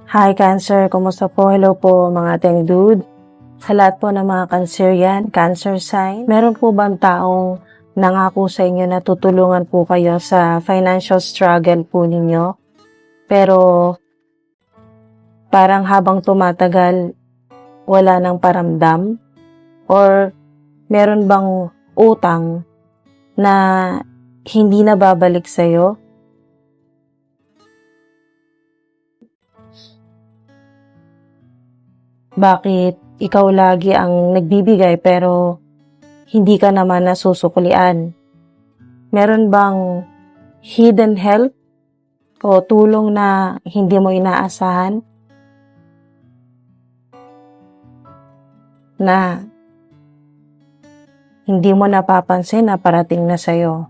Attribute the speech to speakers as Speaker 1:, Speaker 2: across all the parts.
Speaker 1: Hi Cancer, kumusta po? Hello po mga ating dude. Sa lahat po ng mga Cancerian, Cancer sign, meron po bang taong nangako sa inyo na tutulungan po kayo sa financial struggle po ninyo? Pero parang habang tumatagal, wala nang paramdam? Or meron bang utang na hindi na babalik sa'yo? Bakit ikaw lagi ang nagbibigay pero hindi ka naman nasusuklian? Meron bang hidden help o tulong na hindi mo inaasahan na hindi mo napapansin na parating na sa'yo?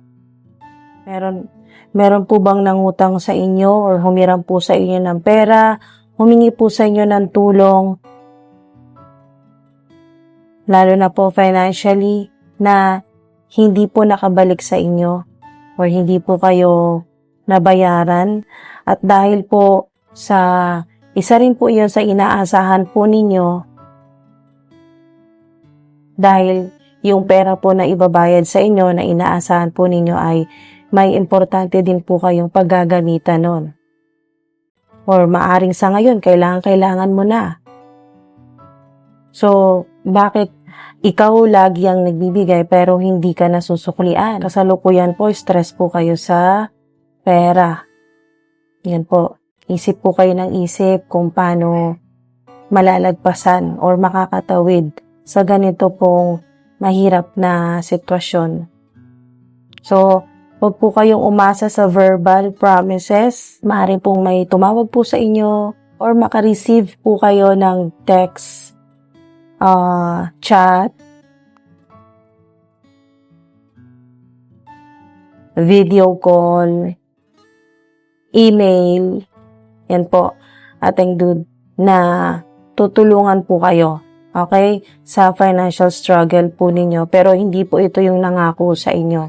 Speaker 1: Meron po bang nangutang sa inyo or humiram po sa inyo ng pera, humingi po sa inyo ng tulong, lalo na po financially, na hindi po nakabalik sa inyo or hindi po kayo nabayaran? At dahil po sa isa rin po yun sa inaasahan po ninyo, dahil yung pera po na ibabayad sa inyo na inaasahan po ninyo ay may importante din po kayong paggagamitan nun. Or maaring sa ngayon, kailangan mo na. So, bakit ikaw lagi ang nagbibigay pero hindi ka nasusuklian? Kasalukuyan po, stress po kayo sa pera. Yan po. Isip po kayo ng isip kung paano malalagpasan or makakatawid sa ganito pong mahirap na sitwasyon. So, huwag po kayong umasa sa verbal promises. Maaari pong may tumawag po sa inyo or makareceive po kayo ng text, chat, video call, email. Yan po, ating dude, na tutulungan po kayo, okay, sa financial struggle po ninyo. Pero hindi po ito yung nangako sa inyo.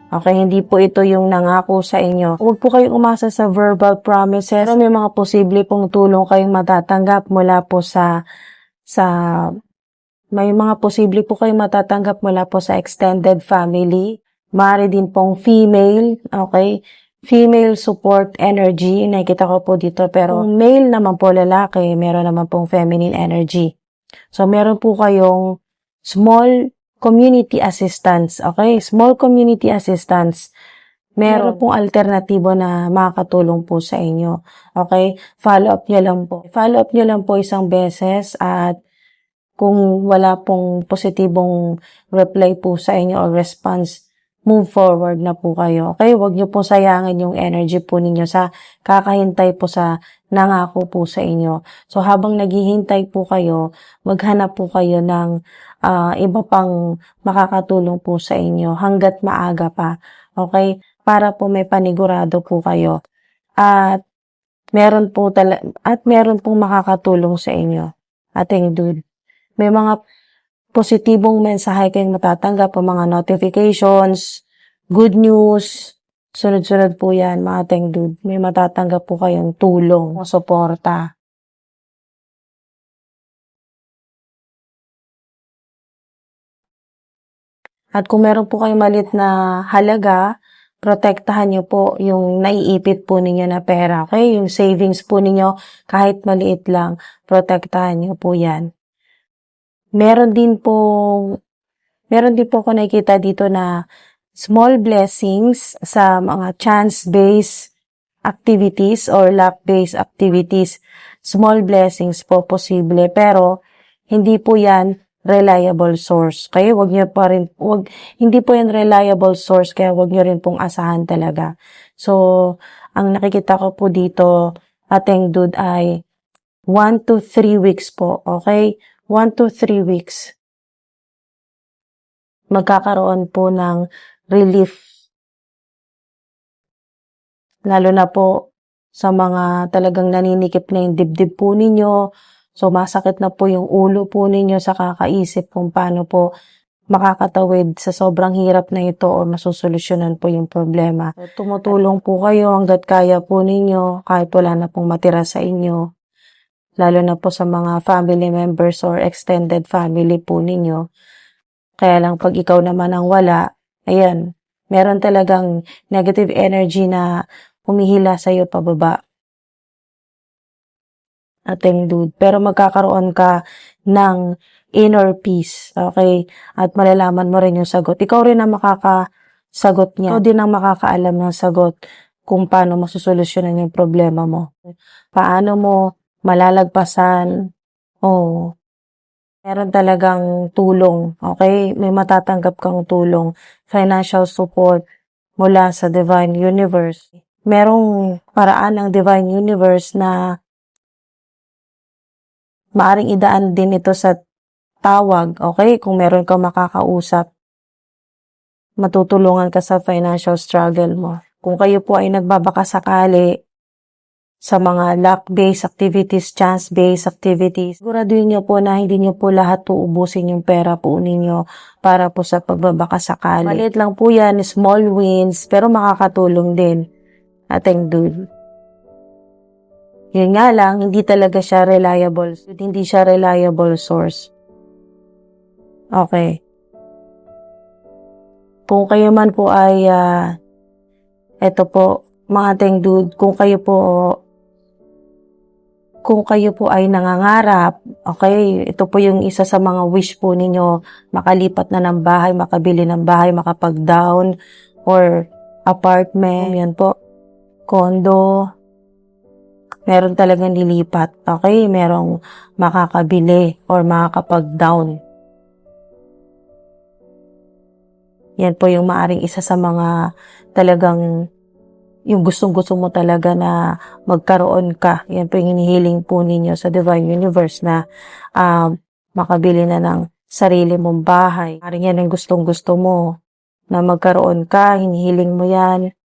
Speaker 1: Okay, hindi po ito yung nangako sa inyo. Huwag po kayong umasa sa verbal promises. Pero may mga posible pong tulong kayong matatanggap mula po may mga posible po kayong matatanggap mula po sa extended family. Maaari din pong female, okay? Female support energy, nakikita ko po dito. Pero kung male naman po, lalaki, meron naman pong feminine energy. So, meron po kayong small community assistance, okay? Small community assistance. Meron pong alternatibo na makakatulong po sa inyo, okay? Follow up nyo lang po. Follow up nyo lang po isang beses at kung wala pong positibong reply po sa inyo or response, move forward na po kayo. Okay? Huwag nyo po sayangin yung energy po ninyo sa kakahintay po sa nangako po sa inyo. So, habang naghihintay po kayo, maghanap po kayo ng iba pang makakatulong po sa inyo hanggat maaga pa. Okay? Para po may panigurado po kayo. At meron pong makakatulong sa inyo. Ating dude. May mga positibong mensahe kayong matatanggap o mga notifications, good news. Sunod-sunod po yan, mga ating dude. May matatanggap po kayong tulong o suporta. At kung meron po kayong maliit na halaga, protektahan nyo po yung naiipit po ninyo na pera. Okay? Yung savings po ninyo, kahit maliit lang, protektahan nyo po yan. Meron din po ako nakikita dito na small blessings sa mga chance-based activities or luck-based activities. Small blessings po posible, pero hindi po yan reliable source. Kaya hindi po yan reliable source, kaya wag nyo rin pong asahan talaga. So, ang nakikita ko po dito, ating dude, ay 1 to 3 weeks po, okay? 1 to 3 weeks. Magkakaroon po ng relief. Lalo na po sa mga talagang naninikip na yung dibdib po ninyo. So, masakit na po yung ulo po ninyo sa kakaisip kung paano po makakatawid sa sobrang hirap na ito o masusolusyonan po yung problema. So, tumutulong po kayo hanggat kaya po ninyo kahit wala na pong matira sa inyo. lalo na po sa mga family members or extended family po ninyo. Kaya lang pag ikaw naman ang wala, ayan, meron talagang negative energy na humihila sa'yo pababa. Ating dude. Pero magkakaroon ka ng inner peace, okay? At malalaman mo rin yung sagot. Ikaw rin ang makakasagot niya. Ikaw din ang makakaalam ng sagot kung paano masusolusyonan yung problema mo. Paano mo malalagpasan. Oh, meron talagang tulong, okay? May matatanggap kang tulong, financial support mula sa Divine Universe. Merong paraan ng Divine Universe na maaring idaan din ito sa tawag, okay? Kung meron kang makakausap, matutulungan ka sa financial struggle mo. Kung kayo po ay nagbabakasakali sa mga luck-based activities, chance-based activities, siguraduhin nyo po na hindi nyo po lahat uubusin yung pera po ninyo para po sa pagbabakasakali. Maliit lang po yan, small wins, pero makakatulong din. Ating dude. Yun nga lang, hindi talaga siya reliable. Hindi siya reliable source. Okay. Kung kayo man po ay, eto po, mga ating dude, kung kayo po ay nangangarap, okay, ito po yung isa sa mga wish po ninyo, makalipat na ng bahay, makabili ng bahay, makapag-down, or apartment, yan po, condo, meron talagang lilipat, okay, merong makakabili or makakapag-down. Yan po yung maaring isa sa mga talagang yung gustong-gusto mo talaga na magkaroon ka. Yan po yung hinihiling po ninyo sa Divine Universe na makabili na ng sarili mong bahay. Maring yan ang gustong-gusto mo na magkaroon ka, hinihiling mo yan.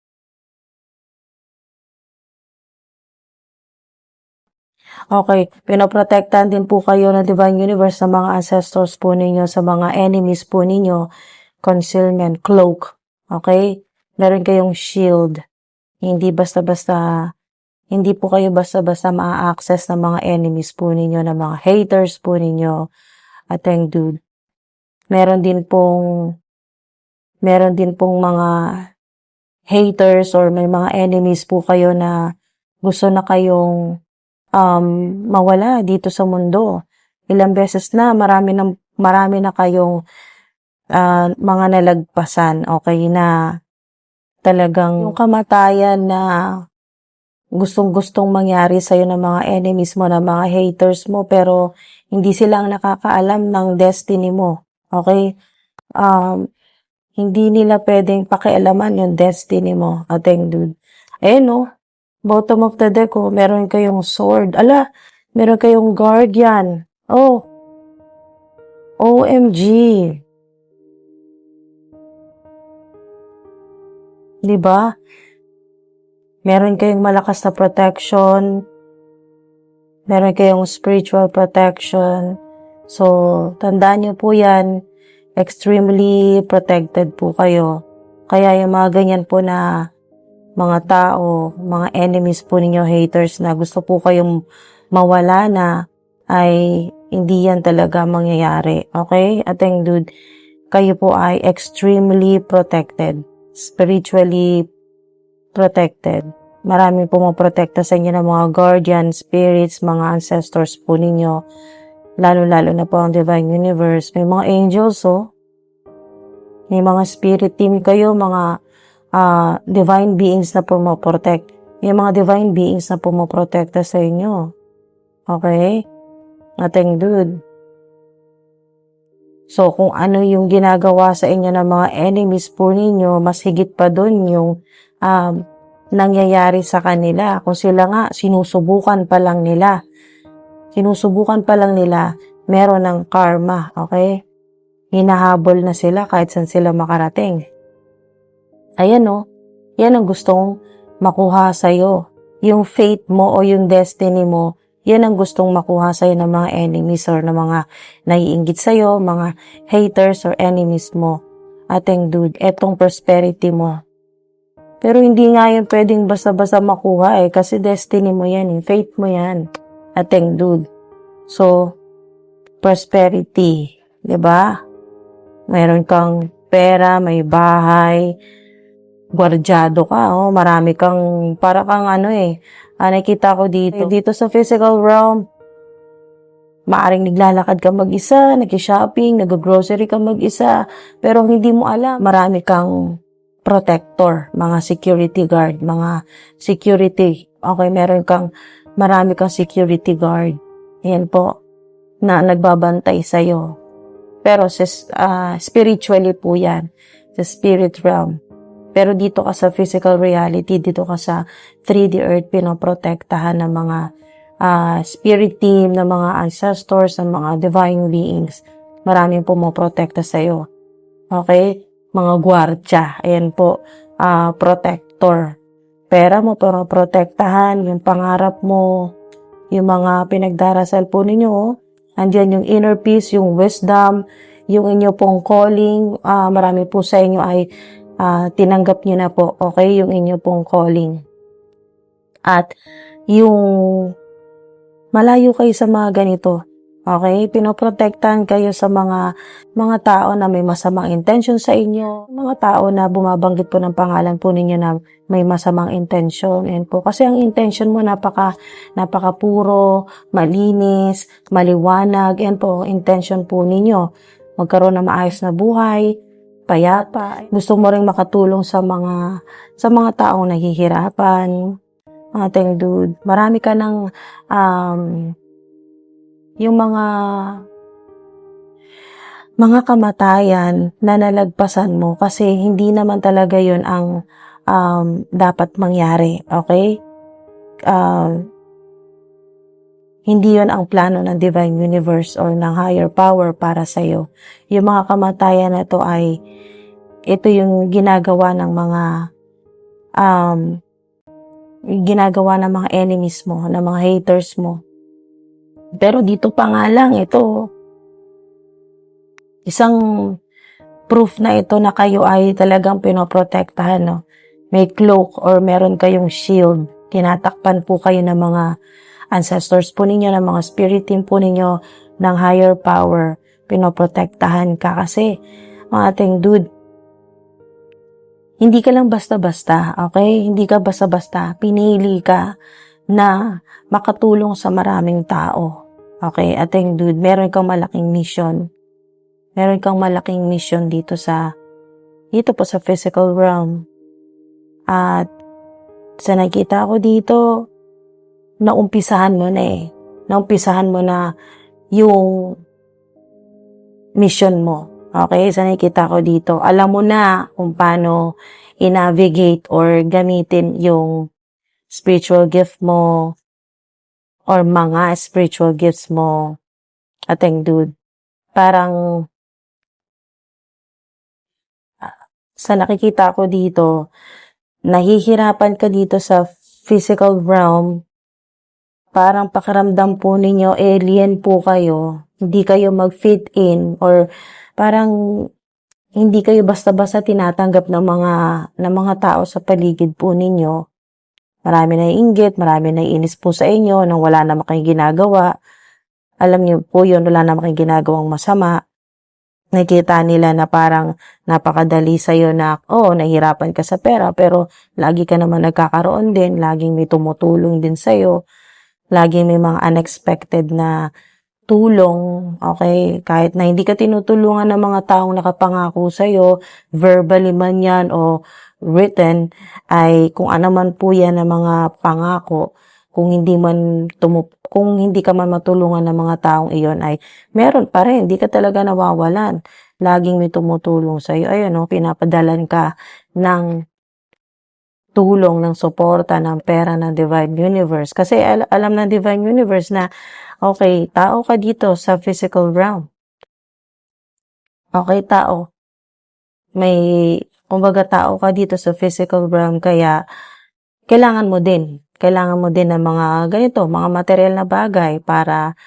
Speaker 1: Okay, pinoprotektahan din po kayo ng Divine Universe sa mga ancestors po ninyo, sa mga enemies po ninyo, concealment, cloak. Okay? Meron kayong shield. Hindi po kayo basta-basta ma-access ng mga enemies po ninyo, ng mga haters po ninyo. Ating dude. Meron din pong mga haters or may mga enemies po kayo na gusto na kayong mawala dito sa mundo. Ilang beses na, marami na kayong mga nalagpasan, okay, na talagang yung kamatayan na gustong-gustong mangyari sa'yo ng mga enemies mo, ng mga haters mo, pero hindi sila ang nakakaalam ng destiny mo. Okay? Hindi nila pwedeng pakialaman yung destiny mo, ating dude. No? Bottom of the deck, meron kayong sword. Meron kayong guardian. Oh, OMG. Diba? Meron kayong malakas na protection. Meron kayong spiritual protection. So, tandaan nyo po yan. Extremely protected po kayo. Kaya yung mga ganyan po na mga tao, mga enemies po ninyo, haters na gusto po kayong mawala na, ay hindi yan talaga mangyayari. Okay? Ating dude, kayo po ay extremely protected. Spiritually protected. Marami po maprotekta sa inyo ng mga guardian, spirits, mga ancestors po ninyo. Lalo-lalo na po ang Divine Universe. May mga angels, May mga spirit team kayo, mga divine beings na pumoprotect. May mga divine beings na pumoprotekta sa inyo. Okay? Ating dude. So, kung ano yung ginagawa sa inyo ng mga enemies po ninyo, mas higit pa dun yung nangyayari sa kanila. Kung sila nga, sinusubukan pa lang nila, meron ng karma, okay? Hinahabol na sila kahit saan sila makarating. Ayan yan ang gustong makuha sa'yo. Yung fate mo o yung destiny mo, yan ang gustong makuha sa'yo ng mga enemies or ng mga naiinggit sa'yo, mga haters or enemies mo. Ating dude, etong prosperity mo. Pero hindi nga yan pwedeng basta-basta makuha kasi destiny mo yan, fate mo yan. ating dude. So, prosperity, 'di ba? Meron kang pera, may bahay, gwardyado ka, oh, marami kang, para kang nakita ko dito sa physical realm, maaring naglalakad ka mag-isa, nag-shopping, nag-grocery ka mag-isa, pero hindi mo alam, marami kang protector, mga security guard, mga security. Okay, marami kang security guard. Ayan po, na nagbabantay sa'yo. Pero spiritually po yan, sa spirit realm. Pero dito ka sa physical reality, dito ka sa 3D earth, pinoprotektahan ng mga spirit team, ng mga ancestors, ng mga divine beings. Maraming pumoprotekta sa'yo. Okay? Mga gwardya. Ayan po, protector. Pera mo, pero protektahan, yung pangarap mo, yung mga pinagdarasal po ninyo, andyan yung inner peace, yung wisdom, yung inyo pong calling, marami po sa inyo ay tinanggap nyo na po, okay, yung inyo pong calling. At yung malayo kayo sa mga ganito, okay, pinoprotektahan kayo sa mga tao na may masamang intention sa inyo, mga tao na bumabanggit po ng pangalan po ninyo na may masamang intention. And po, kasi ang intention mo napaka puro, malinis, maliwanag. Yan po, intention po ninyo. Magkaroon ng maayos na buhay, payapa. Gusto mo ring makatulong sa mga taong naghihirapan. Ating dude, marami ka ng yung mga kamatayan na nalagpasan mo, kasi hindi naman talaga yun ang dapat mangyari, okay? Hindi yun ang plano ng divine universe or ng higher power para sa'yo. Yung mga kamatayan na to ay, ito yung ginagawa ng mga enemies mo, ng mga haters mo. Pero dito pa nga lang, ito, isang proof na ito na kayo ay talagang pinoprotektahan, no? May cloak or meron kayong shield. Tinatakpan po kayo ng mga ancestors po ninyo, ng mga spirit team po ninyo, ng higher power. Pinoprotektahan ka kasi, mga ating dude, hindi ka lang basta-basta, okay? Hindi ka basta-basta. Pinili ka na makatulong sa maraming tao. Okay? Ating dude, meron kang malaking mission. Meron kang malaking mission dito po sa physical realm. At sa nakita ko dito, naumpisahan mo na eh. Naumpisahan mo na yung mission mo. Okay, sa nakikita ko dito, alam mo na kung paano i-navigate or gamitin yung spiritual gift mo or mga spiritual gifts mo. Ating dude, parang sa nakikita ko dito, nahihirapan ka dito sa physical realm. Parang pakiramdam po ninyo, alien po kayo. Hindi kayo mag-fit in or parang hindi kayo basta-basta tinatanggap ng mga tao sa paligid po ninyo. Marami na inggit, marami na inis po sa inyo nang wala naman kayong ginagawa. Alam niyo po yun, wala naman kayong ginagawang masama. Nakita nila na parang napakadali sa'yo na, nahihirapan ka sa pera, pero lagi ka naman nagkakaroon din, laging may tumutulong din sa'yo, laging may mga unexpected na tulong, okay? Kahit na hindi ka tinutulungan ng mga taong nakapangako sa'yo, verbally man yan o written, ay kung ano man po yan ng mga pangako, kung hindi ka man matulungan ng mga taong iyon, ay meron pa rin, hindi ka talaga nawawalan. Laging may tumutulong sa'yo. Ayun, pinapadalan ka ng tulong, ng suporta, ng pera ng divine universe. Kasi alam ng divine universe na, okay, tao ka dito sa physical realm. Okay, tao. Kumbaga tao ka dito sa physical realm, kaya kailangan mo din ng mga ganito, mga material na bagay para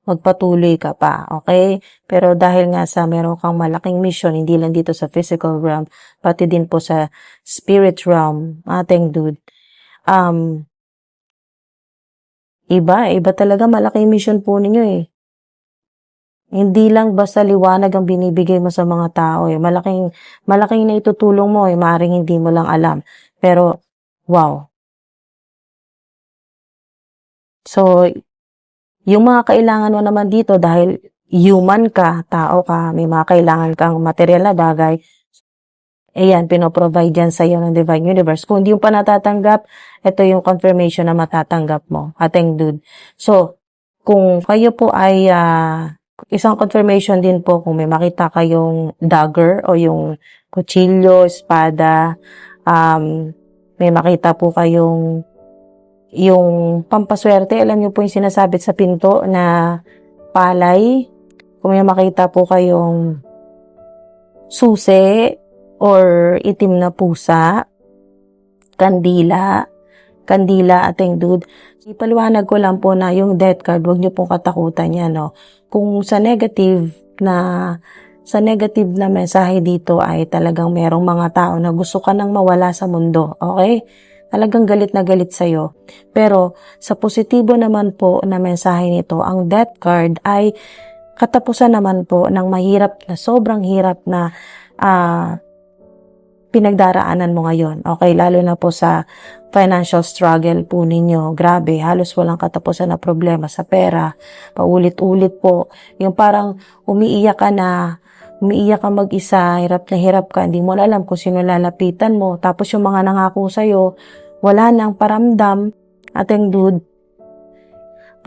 Speaker 1: magpatuloy ka pa, okay? Pero dahil nga sa meron kang malaking mission, hindi lang dito sa physical realm, pati din po sa spirit realm, ating dude, Iba talaga, malaki mission po ninyo eh. Hindi lang basta liwanag ang binibigay mo sa mga tao eh. Malaking naitutulong mo eh. Maaaring hindi mo lang alam. Pero, wow. So, yung mga kailangan mo naman dito dahil human ka, tao ka, may mga kailangan kang material na bagay, ayan, pinoprovide yan sa iyo ng Divine Universe. Kung hindi mo pa natatanggap, ito yung confirmation na matatanggap mo. Ating dude. So, kung kayo po ay isang confirmation din po kung may makita kayong dagger o yung kutsilyo, espada, may makita po kayong yung pampaswerte, alam niyo po yung sinasabit sa pinto na palay, kung may makita po kayong susi or itim na pusa, kandila ating dude. Ipaliwanag ko lang po na yung death card, huwag niyo pong katakutan yan, no? Kung sa negative na mensahe dito ay talagang merong mga tao na gusto ka nang mawala sa mundo, okay? Talagang galit na galit sa'yo. Pero sa positibo naman po na mensahe nito, ang death card ay katapusan naman po ng mahirap na, sobrang hirap na pinagdaraanan mo ngayon. Okay, lalo na po sa financial struggle po ninyo. Grabe, halos walang katapusan na problema sa pera. Paulit-ulit po. Yung parang umiiyak ka mag-isa, hirap na hirap ka, hindi mo alam kung sino lalapitan mo. Tapos yung mga nangako sa'yo, wala nang paramdam, ating dude.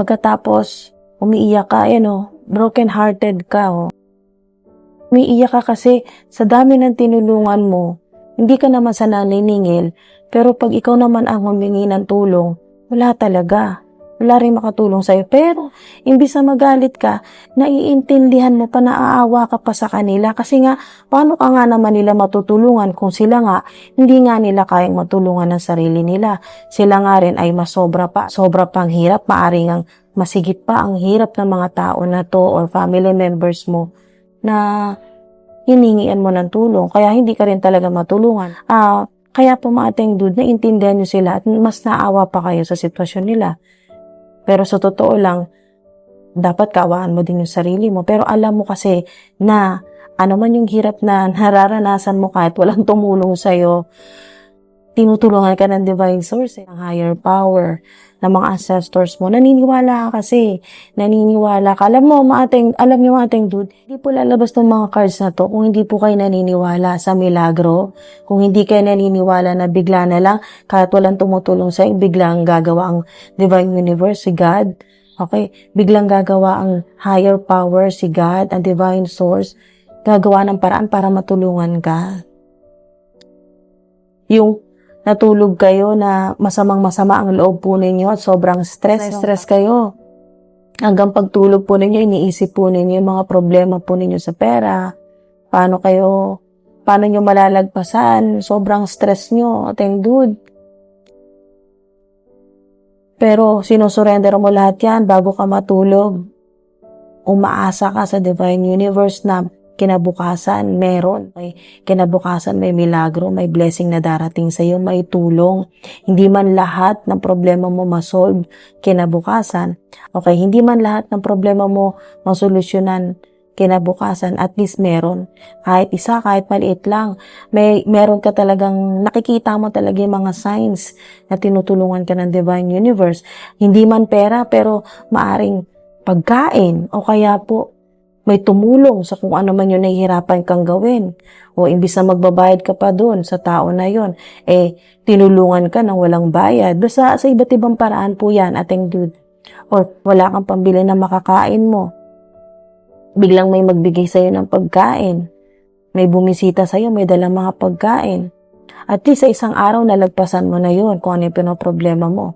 Speaker 1: Pagkatapos, umiiyak ka, broken hearted ka, Umiiyak ka kasi sa dami ng tinulungan mo, hindi ka naman sana naniningil, pero pag ikaw naman ang humingi ng tulong, wala talaga. Wala rin makatulong sa'yo. Pero, imbis na magalit ka, naiintindihan mo pa, naaawa ka pa sa kanila. Kasi nga, paano ka nga naman nila matutulungan kung sila nga, hindi nga nila kayang matulungan ng sarili nila. Sila nga rin ay sobra pang hirap, maaring ang masigit pa ang hirap ng mga tao na to or family members mo na hiningian mo ng tulong, kaya hindi ka rin talaga matulungan. Kaya po mga ating dude, naintindihan nyo sila at mas naawa pa kayo sa sitwasyon nila. Pero sa totoo lang, dapat kaawaan mo din yung sarili mo. Pero alam mo kasi na ano man yung hirap na nararanasan mo kahit walang tumulong sa'yo, tinutulungan ka ng divine source, ng higher power, ng mga ancestors mo. Naniniwala ka kasi. Naniniwala ka. Alam niyo mga ating dude, hindi po lalabas ng mga cards na to kung hindi po kayo naniniwala sa milagro. Kung hindi kayo naniniwala na bigla na lang, kahit walang tumutulong sa'yo, biglang gagawa ang divine universe, si God. Okay? Biglang gagawa ang higher power, si God, ang divine source. Gagawa ng paraan para matulungan ka. Yung natulog kayo na masamang-masama ang loob po ninyo at sobrang stress kayo. Hanggang pagtulog po ninyo, iniisip po ninyo yung mga problema po ninyo sa pera. Paano nyo malalagpasan? Sobrang stress nyo, ating dude. Pero sinusurrender mo lahat yan bago ka matulog. Umaasa ka sa divine universe na kinabukasan meron. Kinabukasan may milagro, may blessing na darating sa iyo, may tulong. Hindi man lahat ng problema mo masolve kinabukasan. Okay, hindi man lahat ng problema mo masolusyonan kinabukasan, at least meron. Kahit isa, kahit maliit lang. Meron ka talagang, nakikita mo talaga yung mga signs na tinutulungan ka ng divine universe. Hindi man pera, pero maaring pagkain o kaya po may tumulong sa kung ano man yung nahihirapan kang gawin. O imbis na magbabayad ka pa doon sa tao na yon, tinulungan ka ng walang bayad. Basta sa iba't ibang paraan po yan, ating dude. Or wala kang pambili na makakain mo. Biglang may magbigay sa'yo ng pagkain. May bumisita sa'yo, may dalang mga pagkain. At least sa isang araw, nalagpasan mo na yon kung ano yung pinoproblema mo.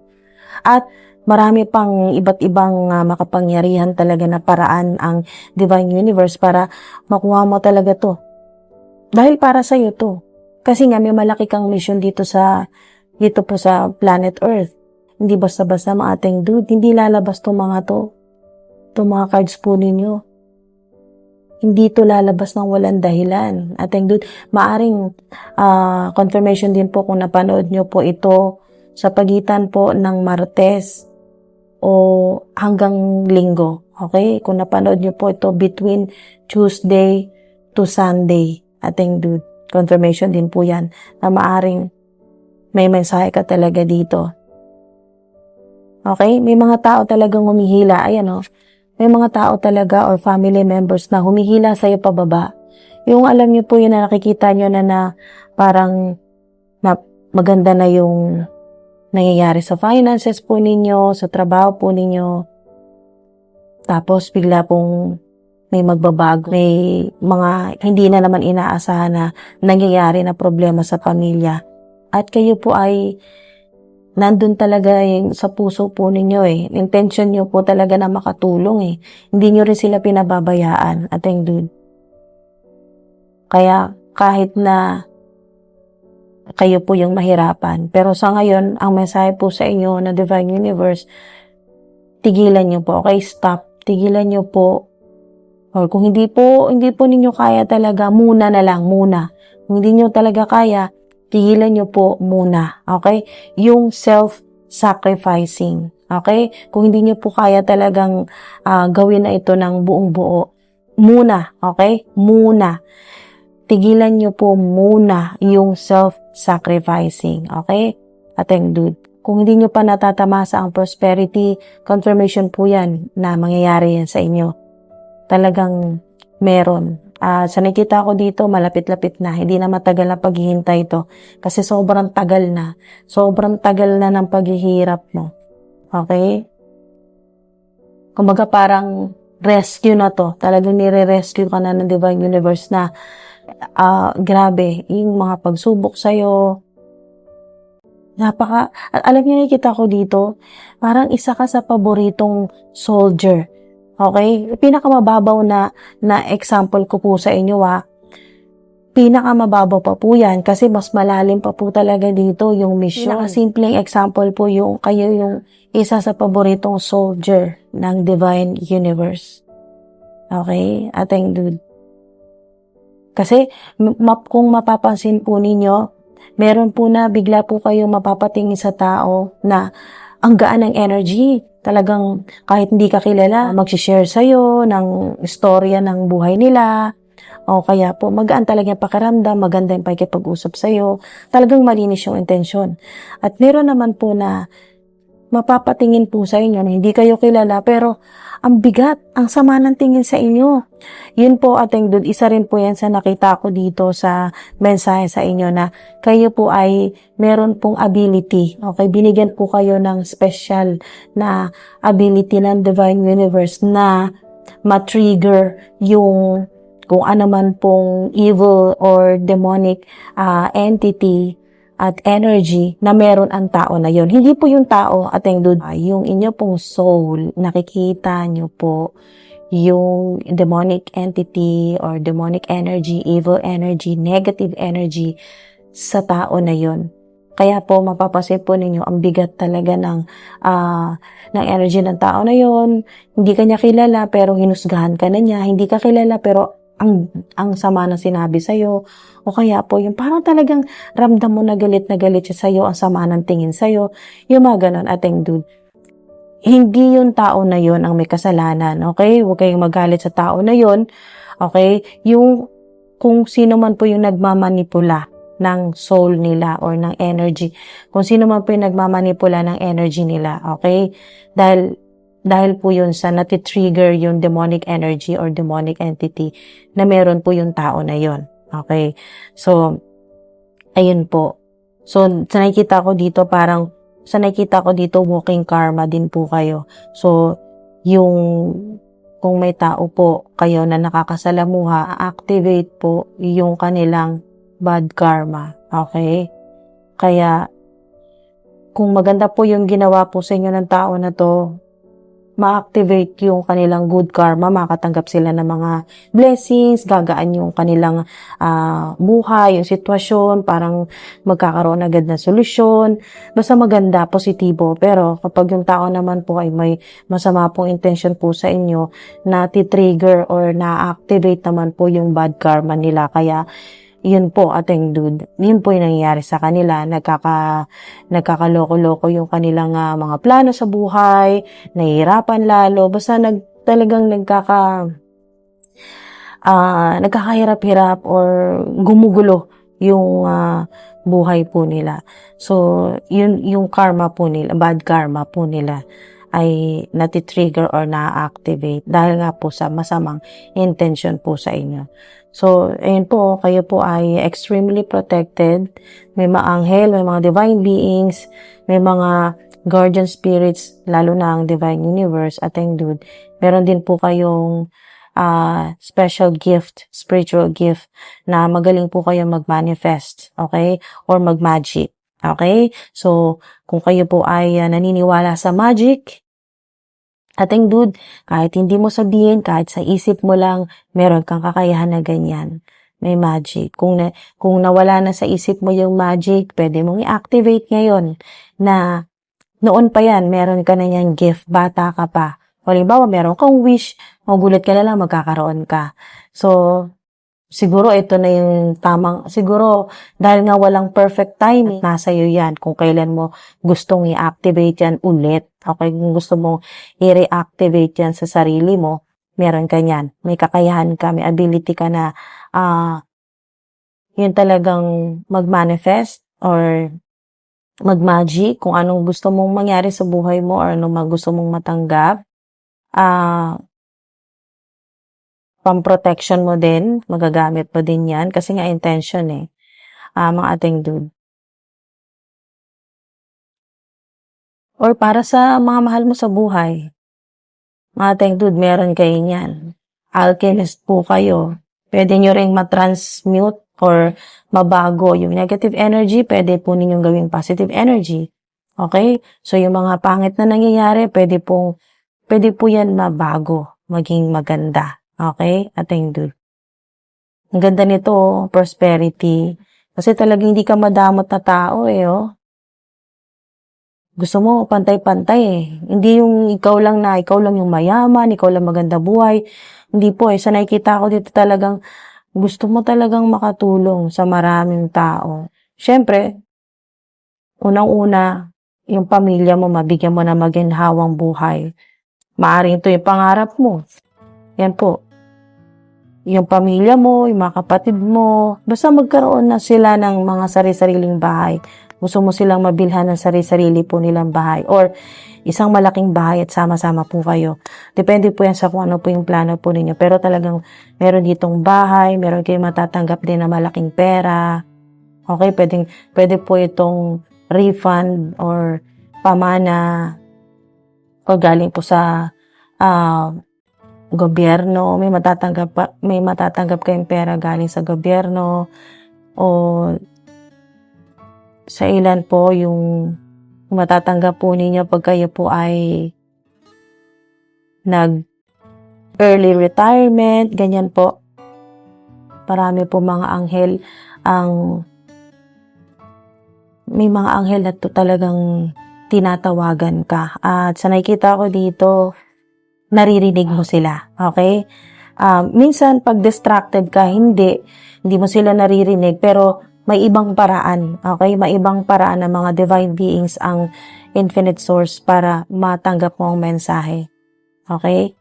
Speaker 1: At marami pang iba't ibang makapangyarihan talaga na paraan ang divine universe para makuha mo talaga to. Dahil para sa iyo to. Kasi nga may malaki kang mission dito po sa planet Earth. Hindi basta-basta mga ating dude, hindi lalabas to mga to. Itong mga cards po ninyo. Hindi to lalabas ng walang dahilan. Ating dude, maaring confirmation din po kung napanood nyo po ito sa pagitan po ng Martes o hanggang linggo. Okay? Kung napanood nyo po ito between Tuesday to Sunday, ating confirmation din po yan na maaring may mensahe ka talaga dito. Okay? May mga tao talagang humihila. Ayan o. May mga tao talaga or family members na humihila sa'yo pababa. Yung alam nyo po yun na nakikita nyo na parang na maganda na yung nangyayari sa finances po ninyo, sa trabaho po ninyo. Tapos bigla pong may magbabago, may mga hindi na naman inaasahan na nangyayari na problema sa pamilya. At kayo po ay nandun talaga yung sa puso po ninyo eh. Intention nyo po talaga na makatulong eh. Hindi nyo rin sila pinababayaan, ating dude. Kaya kahit na kayo po yung mahirapan. Pero sa ngayon, ang mensahe po sa inyo na Divine Universe, tigilan nyo po. Okay, stop. Tigilan nyo po. Or kung hindi po ninyo kaya talaga, muna na lang, muna. Kung hindi nyo talaga kaya, tigilan nyo po muna. Okay? Yung self-sacrificing. Okay? Kung hindi nyo po kaya talagang gawin na ito ng buong buo, muna. Okay? Muna. Tigilan nyo po muna yung self-sacrificing. Okay? Ating dude. Kung hindi nyo pa natatamasa ang prosperity, confirmation po yan na mangyayari yan sa inyo. Talagang meron. Sa nakita ko dito, malapit-lapit na. Hindi na matagal na paghihintay ito. Kasi sobrang tagal na. Sobrang tagal na ng paghihirap mo. Okay? Kumbaga parang rescue na to. Talagang nire-rescue ka na ng Divine Universe na grabe, yung mga pagsubok sa'yo, alam niyo, nakikita ko dito, parang isa ka sa paboritong soldier. Okay? Pinakamababaw na example ko po sa inyo pinakamababaw pa po yan kasi mas malalim pa po talaga dito yung mission. Pinakasimpleng example po yung kayo yung isa sa paboritong soldier ng Divine Universe. Okay? Ating dude. Kasi kung mapapansin po ninyo, meron po na bigla po kayong mapapatingin sa tao na ang gaan ng energy. Talagang kahit hindi ka kilala, mag-share sa'yo ng istorya ng buhay nila. O kaya po magaan talaga yung pakiramdam, maganda yung pakikipag-usap sa'yo. Talagang malinis yung intensyon. At meron naman po na mapapatingin po sa inyo na hindi kayo kilala pero ang bigat, ang sama ng tingin sa inyo. Yun po ating dude, isa rin po yan sa nakita ko dito sa mensahe sa inyo na kayo po ay meron pong ability. Okay, binigyan po kayo ng special na ability ng Divine Universe na ma-trigger yung kung ano man pong evil or demonic entity at energy na meron ang tao na yon. Hindi po yung tao, ating dude, yung inyo pong soul, nakikita nyo po yung demonic entity or demonic energy, evil energy, negative energy sa tao na yon. Kaya po mapapansin po ninyo ang bigat talaga ng energy ng tao na yon. Hindi ka niya kilala pero hinusgahan ka na niya. Hindi ka kilala pero ang sama na sinabi sa'yo, o kaya po yung parang talagang ramdam mo na galit siya sa'yo, ang sama ng tingin sa'yo, yung mga ganon, ating dude. Hindi yung tao na yon ang may kasalanan, okay? Huwag kayong magalit sa tao na yon, okay? Yung kung sino man po yung nagmamanipula ng soul nila or ng energy, kung sino man po yung nagmamanipula ng energy nila, okay? Dahil po yun sa natitrigger yung demonic energy or demonic entity na meron po yung tao na yun. Okay? So, ayun po. So, sa nakikita ko dito, walking karma din po kayo. So, kung may tao po kayo na nakakasalamuha, activate po yung kanilang bad karma. Okay? Kaya, kung maganda po yung ginawa po sa inyo ng tao na to, ma-activate yung kanilang good karma, makatanggap sila ng mga blessings, gagaan yung kanilang buhay, yung sitwasyon, parang magkakaroon agad na solusyon. Basta maganda, positibo. Pero kapag yung tao naman po ay may masama pong intention po sa inyo, na titrigger or na-activate naman po yung bad karma nila. Kaya yun po, ating dude, yun po yung nangyayari sa kanila. Nagkakaloko-loko yung kanilang mga plano sa buhay, nahihirapan lalo, basta talagang nagkakahirap-hirap or gumugulo yung buhay po nila. So, yun yung karma po nila, bad karma po nila ay natitrigger or na-activate dahil nga po sa masamang intention po sa inyo. So, ayun po, kayo po ay extremely protected. May mga anghel, may mga divine beings, may mga guardian spirits, lalo na ang divine universe, ating dude. Meron din po kayong special gift, spiritual gift, na magaling po kayo mag-manifest, okay? Or mag-magic, okay? So, kung kayo po ay naniniwala sa magic, ating dude, kahit hindi mo sabihin, kahit sa isip mo lang, meron kang kakayahan na ganyan. May magic. Kung nawala na sa isip mo yung magic, pwede mong i-activate ngayon na noon pa yan, meron ka na yung gift, bata ka pa. Halimbawa, meron kang wish, magugulat ka na lang, magkakaroon ka. So, siguro ito na yung siguro dahil nga walang perfect timing, nasa iyo yan kung kailan mo gustong i-activate yan ulit. Okay, kung gusto mong i-reactivate yan sa sarili mo, meron ka yan. May kakayahan ka, may ability ka na yun talagang mag-manifest or mag-magic kung anong gusto mong mangyari sa buhay mo or anong gusto mong matanggap. Pang-protection mo din, magagamit mo din yan kasi nga intention mga ating dude. Or para sa mga mahal mo sa buhay, mga ating dude, meron kayo niyan. Alchemist po kayo. Pwede nyo ring matransmute or mabago yung negative energy, pwede po ninyong gawing positive energy. Okay? So, yung mga pangit na nangyayari, pwede po yan mabago, maging maganda. Okay? Ating dude. Ang ganda nito, prosperity. Kasi talagang hindi ka madamot na tao Gusto mo, pantay-pantay Hindi yung ikaw lang yung mayaman, ikaw lang maganda buhay. Hindi po Sa nakikita ko dito talagang gusto mo talagang makatulong sa maraming tao. Siyempre, unang-una, yung pamilya mo, mabigyan mo na maginhawang buhay. Maaring ito yung pangarap mo. Yan po. Yung pamilya mo, yung mga kapatid mo, basta magkaroon na sila ng mga sari-sariling bahay. Gusto mo silang mabilhan ng sari-sarili po nilang bahay or isang malaking bahay at sama-sama po kayo. Depende po yan sa kung ano po yung plano po ninyo. Pero talagang meron ditong bahay, meron kayong matatanggap din na malaking pera. Okay, pwede po itong refund or pamana o galing po sa gobyerno, may matatanggap kayong pera galing sa gobyerno o sa ilan po yung matatanggap po ninyo pag kayo po ay early retirement, ganyan po. Marami po mga anghel may mga anghel na talagang tinatawagan ka. At sa nakikita ko dito, naririnig mo sila. Okay? Minsan, pag distracted ka, hindi mo sila naririnig, pero may ibang paraan. Okay? May ibang paraan ng mga divine beings ang infinite source para matanggap mo ang mensahe. Okay?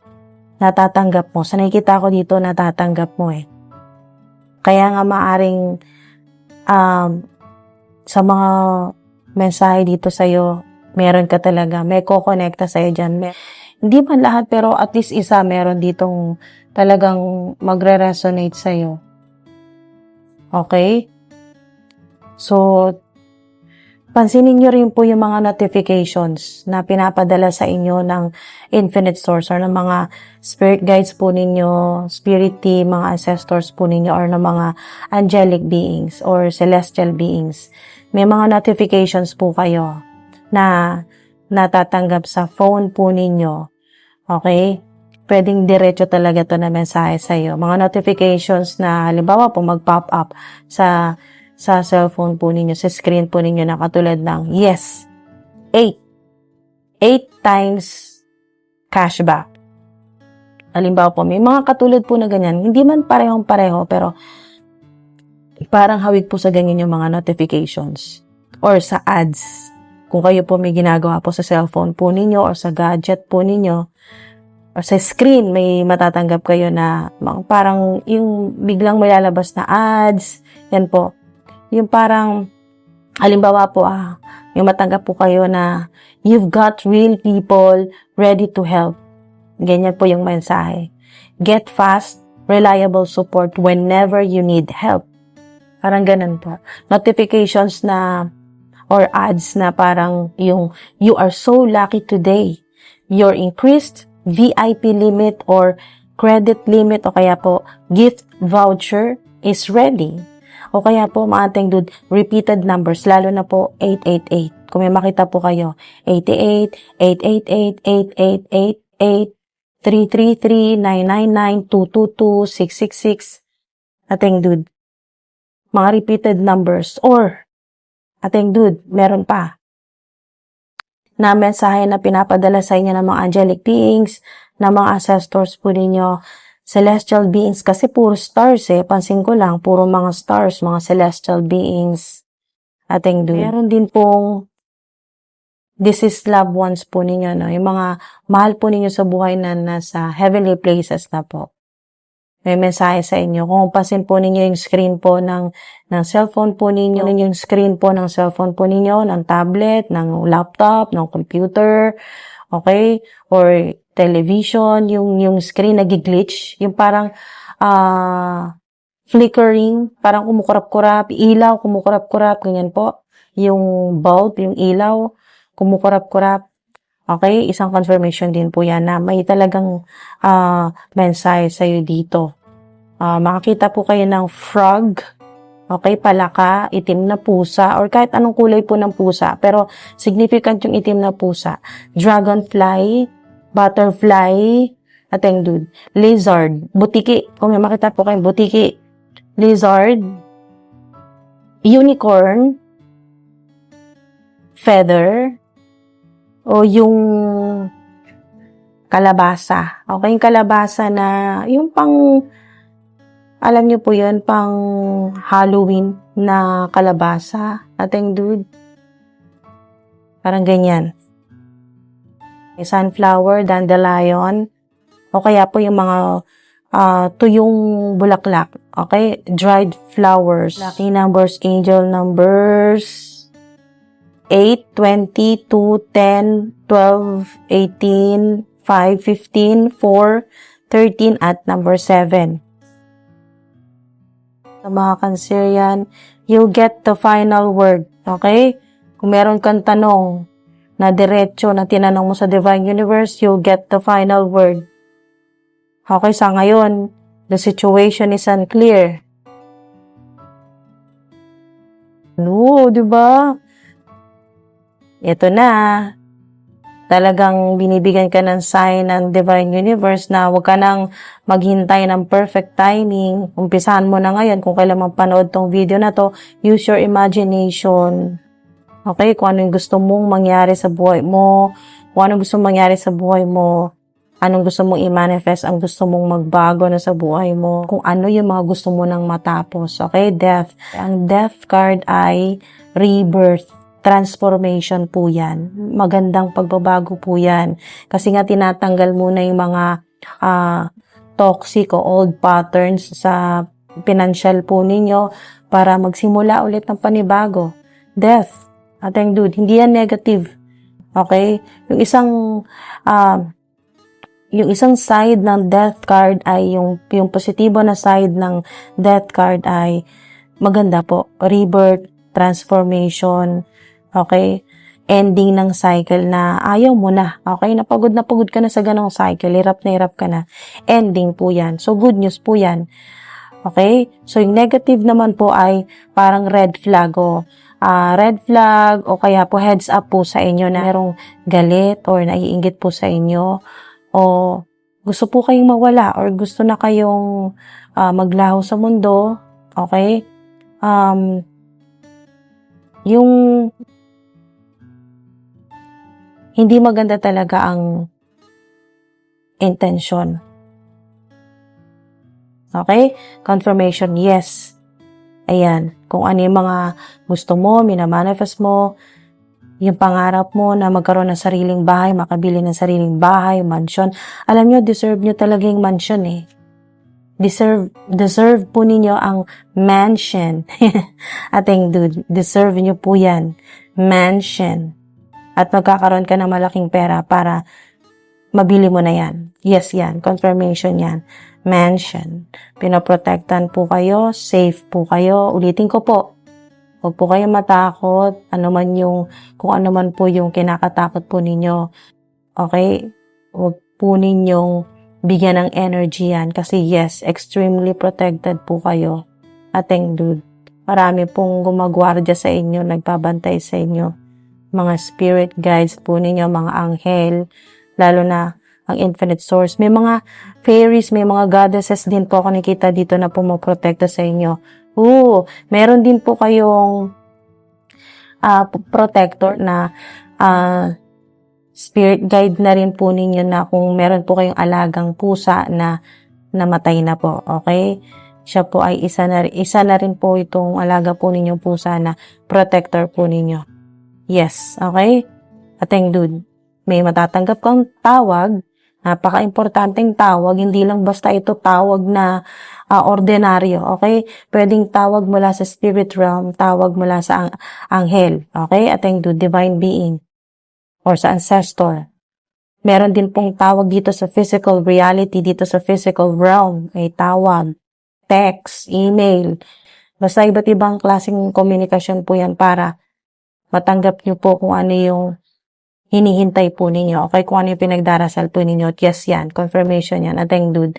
Speaker 1: Natatanggap mo. Sa nakikita ko dito, natatanggap mo Kaya nga maaring sa mga mensahe dito sa'yo, meron ka talaga, may kukonekta sa'yo dyan. Hindi man lahat, pero at least isa meron ditong talagang magre-resonate sa'yo. Okay? So, pansinin nyo rin po yung mga notifications na pinapadala sa inyo ng infinite source or ng mga spirit guides po ninyo, spirit team, mga ancestors po ninyo, or ng mga angelic beings or celestial beings. May mga notifications po kayo na natatanggap sa phone po ninyo. Okay? Pwedeng diretso talaga to na mensahe sa iyo. Mga notifications na halimbawa po mag-pop up sa cellphone po ninyo, sa screen po ninyo na katulad ng yes, 8 times cashback. Halimbawa po, may mga katulad po na ganyan. Hindi man parehong-pareho, pero parang hawig po sa ganyan yung mga notifications or sa ads. Kung kayo po may ginagawa po sa cellphone po ninyo or sa gadget po ninyo or sa screen, may matatanggap kayo na parang yung biglang may lalabas na ads. Yan po. Yung parang, halimbawa po, may matanggap po kayo na you've got real people ready to help. Ganyan po yung mensahe. Get fast, reliable support whenever you need help. Parang ganun po. Notifications na or ads na parang yung you are so lucky today. Your increased VIP limit or credit limit o kaya po gift voucher is ready. O kaya po mga ating dude, repeated numbers, lalo na po 888. Kung may makita po kayo, 88, 888, 8888, 333, 999, 222, 666. Ating dude, mga repeated numbers or ating dude, meron pa na mensahe na pinapadala sa inyo ng mga angelic beings, ng mga ancestors po ninyo, celestial beings, kasi puro stars pansin ko lang, puro mga stars, mga celestial beings, ating dude. Meron din pong deceased loved ones po ninyo, no? Yung mga mahal po ninyo sa buhay na nasa heavenly places na po. May mensahe sa inyo. Kung pasin po ninyo yung screen po ng cellphone po ninyo, yung screen po ng cellphone po ninyo, ng tablet, ng laptop, ng computer, okay? Or television, yung screen nag-glitch, yung parang flickering, parang kumukurap-kurap, ilaw, kumukurap-kurap, ganyan po. Yung bulb, yung ilaw, kumukurap-kurap. Okay, isang confirmation din po yan na may talagang mensahe sa'yo dito. Makakita po kayo ng frog, okay, palaka, itim na pusa, or kahit anong kulay po ng pusa. Pero significant yung itim na pusa. Dragonfly, butterfly, ating dude, lizard, butiki. Kung may makita po kayong butiki, lizard, unicorn, feather, o yung kalabasa. Okay, yung kalabasa na, yung pang, alam niyo po yun, pang Halloween na kalabasa. Ating dude. Parang ganyan. Sunflower, dandelion, o kaya po yung mga tuyong bulaklak. Okay, dried flowers. Lucky numbers, angel numbers, 8, 20, 2, 10, 12, 18, 5, 15, 4, 13, at number 7. Sa mga Cancerian, you'll get the final word. Okay? Kung meron kang tanong na diretso na tinanong mo sa Divine Universe, you'll get the final word. Okay, sa ngayon, the situation is unclear. No, di ba? Ito na, talagang binibigyan ka ng sign ng Divine Universe na huwag ka nang maghintay ng perfect timing. Umpisahan mo na ngayon kung kailan mapanood tong video na to. Use your imagination. Okay, kung ano yung gusto mong mangyari sa buhay mo, kung ano gusto mong mangyari sa buhay mo, anong gusto mong i-manifest, ang gusto mong magbago na sa buhay mo, kung ano yung mga gusto mo nang matapos. Okay, death. Ang death card ay rebirth. Transformation po yan. Magandang pagbabago po yan. Kasi nga tinatanggal muna yung mga toxic o old patterns sa financial po ninyo para magsimula ulit ng panibago. Death. Ating dude, hindi yan negative. Okay? Yung isang side ng death card ay yung positibo na side ng death card ay maganda po. Rebirth, transformation, okay? Ending ng cycle na ayaw mo na. Okay? Napagod ka na sa ganong cycle. Hirap na hirap ka na. Ending po yan. So, good news po yan. Okay? So, yung negative naman po ay parang red flag o red flag o kaya po heads up po sa inyo na merong galit or naiinggit po sa inyo o gusto po kayong mawala or gusto na kayong maglaho sa mundo. Okay? Yung hindi maganda talaga ang intention. Okay? Confirmation, yes. Ayan, kung ano yung mga gusto mo, minamanifest mo, yung pangarap mo na magkaroon ng sariling bahay, makabili ng sariling bahay, mansion. Alam nyo, deserve nyo talaga yung mansion eh. Deserve po ninyo ang mansion. Ating dude, deserve nyo po yan. Mansion. At magkakaroon ka ng malaking pera para mabili mo na yan. Yes, yan. Confirmation yan. Mansion. Pinoprotektan po kayo. Safe po kayo. Ulitin ko po. Huwag po kayo matakot. Kung ano man po yung kinakatakot po ninyo. Okay? Huwag po ninyong bigyan ng energy yan. Kasi yes, extremely protected po kayo. Ating dude. Marami pong gumagwardya sa inyo, nagbabantay sa inyo. Mga spirit guides po ninyo, mga anghel, lalo na ang infinite source. May mga fairies, may mga goddesses din po ako nakita dito na pumoprotekta sa inyo. Meron din po kayong protector na spirit guide na rin po ninyo na kung meron po kayong alagang pusa na namatay na po, okay? Siya po ay isa na rin po itong alaga po ninyong pusa na protector po ninyo. Yes, okay? Ating dude, may matatanggap kang tawag, napaka-importanteng tawag, hindi lang basta ito tawag na ordinaryo, okay? Pwedeng tawag mula sa spirit realm, tawag mula sa anghel, okay? Ating dude, divine being, or sa ancestor. Meron din pong tawag dito sa physical reality, dito sa physical realm, ay tawag, text, email, basta iba't ibang klaseng komunikasyon po yan para matanggap nyo po kung ano yung hinihintay po ninyo. Okay, kung ano yung pinagdarasal po ninyo. Yes, yan. Confirmation yan. Ating dude.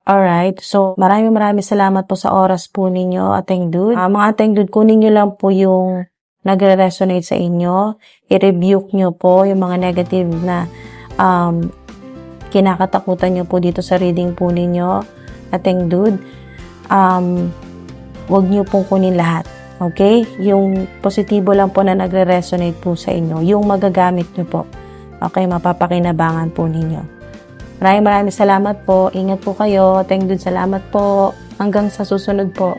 Speaker 1: Alright. So, maraming salamat po sa oras po ninyo, ating dude. Mga ating dude, kunin nyo lang po yung nagre-resonate sa inyo. I-rebuke nyo po yung mga negative na kinakatakutan nyo po dito sa reading po ninyo, ating dude. Huwag nyo pong kunin lahat. Okay? Yung positibo lang po na nagre-resonate po sa inyo. Yung magagamit nyo po. Okay? Mapapakinabangan po ninyo. Maraming salamat po. Ingat po kayo. Thank you. Salamat po. Hanggang sa susunod po.